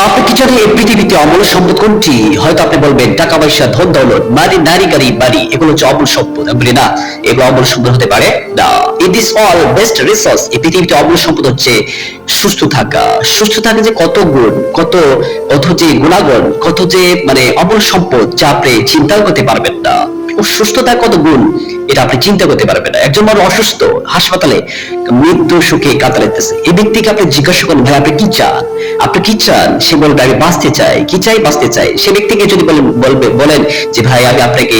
আপনি কি জানেন এই পৃথিবীতে অমূল্য সম্পদ কোনটি? হয়তো আপনি বলবেন টাকা পয়সা, ধন দৌলত, নারী গাড়ি বাড়ি, এগুলো হচ্ছে অমূল্য সম্পদ। আমি বলি না, এগুলো অমূল্য সম্পদ হতে পারে না। It is all best resource. এই পৃথিবীতে অমূল্য সম্পদ হচ্ছে সুস্থ থাকা। সুস্থ থাকা যে কত গুণ, কত কত যে গুণাগুণ, কত যে মানে অমূল্য সম্পদ, যা আপনি চিন্তাও করতে পারবেন না। সুস্থতার কত গুণ এটা আপনি চিন্তা করতে পারবেন না। একজন মানুষ অসুস্থ, হাসপাতালে মৃত্যু সুখে কাতরাইতেছে, এই ব্যক্তিকে আপনি জিজ্ঞাসা করেন, ভাই আপনি কি চান, আপনি কি চান? সে বলবে আমি বাঁচতে চাই। কি চাই? বাঁচতে চাই। সে ব্যক্তিকে যদি বলেন যে ভাই আমি আপনাকে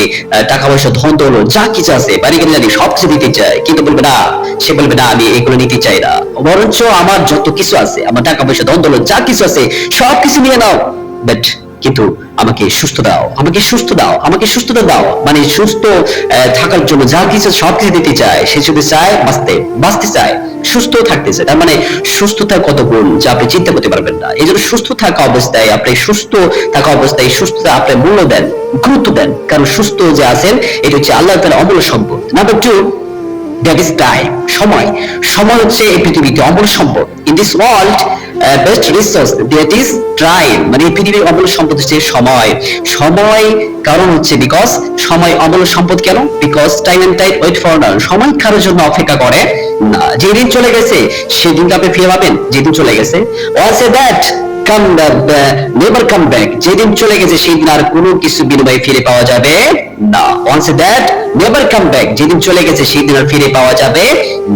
টাকা পয়সা, ধন দৌলত, যা কিছু আছে, বাড়ি গাড়ি জানি সবকিছু দিতে চাই, কিন্তু বলবে না, সে বলবে না আমি এগুলো নিতে চাই না, বরঞ্চ আমার যত কিছু আছে, আমার টাকা পয়সা, ধন দৌলত যা কিছু আছে সবকিছু নিয়ে নাও, বাট কিন্তু আমাকে সুস্থ দাও, আমাকে সুস্থ দাও, আমাকে সুস্থতা দাও। মানে সুস্থ থাকার জন্য যা কিছু সবকিছু দিতে চায়। সে শুধু চায় বাঁচতে চায়, সুস্থ থাকতে চায়। তার মানে সুস্থতার কত গুণ যা আপনি চিন্তা করতে পারবেন না। এই জন্য সুস্থ থাকা অবস্থায় আপনি সুস্থতা আপনি মূল্য দেন, গুরুত্ব দেন, কারণ সুস্থ যে আছেন এটা হচ্ছে আল্লাহ তাআলার অমূল্য সম্পদ। Number 2, that is time. সময়। সময় হচ্ছে এই পৃথিবীতে অমূল্য সম্পদ। In this world best resource that is time. মানে এই পৃথিবীর অমূল্য সম্পদ হচ্ছে সময়। সময় কারণ হচ্ছে বিকজ সময় অমূল্য সম্পদ। কেন? Because time and time wait for none. সময় কারোর জন্য অপেক্ষা করে না। যেদিন চলে গেছে সেদিনটা আপনি ফিরে পাবেন। যেদিন চলে গেছে was a that come never come back. যেদিন চলে গেছে সেদিন আর কোনো কিছু বিনিময়ে ফিরে পাওয়া যাবে না। Once that never come back. যেদিন চলে গেছে সেদিন আর ফিরে পাওয়া যাবে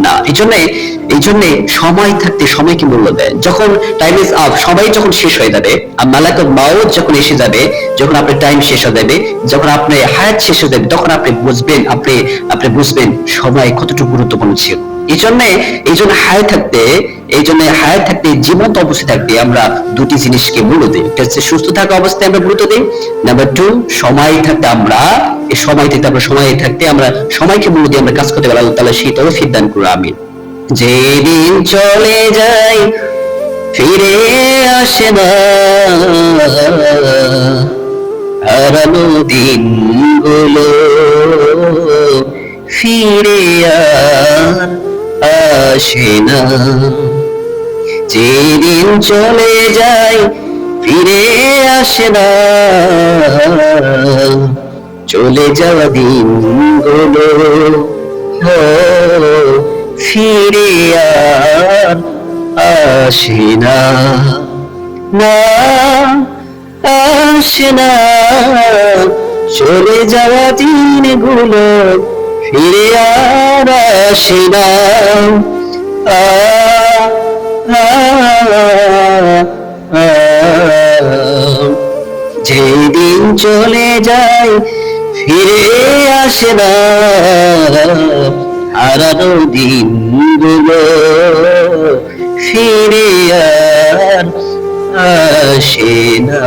না। এই জন্য সময় থাকতে সময়কে মূল্য দেন। যখন টাইম ইজ আপ, সময় যখন শেষ হয়ে যাবে, আর মালাকুল মাউত যখন এসে যাবে, যখন আপনার টাইম শেষ হয়ে যাবে, যখন আপনার হায়াত শেষ হয়ে যাবে, তখন আপনি বুঝবেন সময় কতটুকু গুরুত্বপূর্ণ ছিল। এই জন্য হায়াত থাকতে জীবন্ত অবস্থায় থাকতে আমরা দুটি জিনিসকে মূল্য দিই। একটা হচ্ছে সুস্থ থাকা অবস্থায় আমরা গুরুত্ব দিই। নাম্বার 2, সময় থাকতে আমরা সময়কে মূল্য দিয়ে আমরা কাজ করতে পারি। আল্লাহ তাআলা সেই তৌফিক দান করুন, আমিন। যেদিন চলে যায় ফিরে আসে না, হারানো দিনগুলো ফিরে আর আসে না। যেদিন চলে যায় ফিরে আসে না, চলে যাওয়া দিনগুলো ফিরে আর আসে না, আসে না। চলে যাওয়া দিনগুলো ফিরে আর আসে না। যেদিন চলে যায় ফিরে আসে না, হারানো দিনগুলো ফিরে আর আসে না।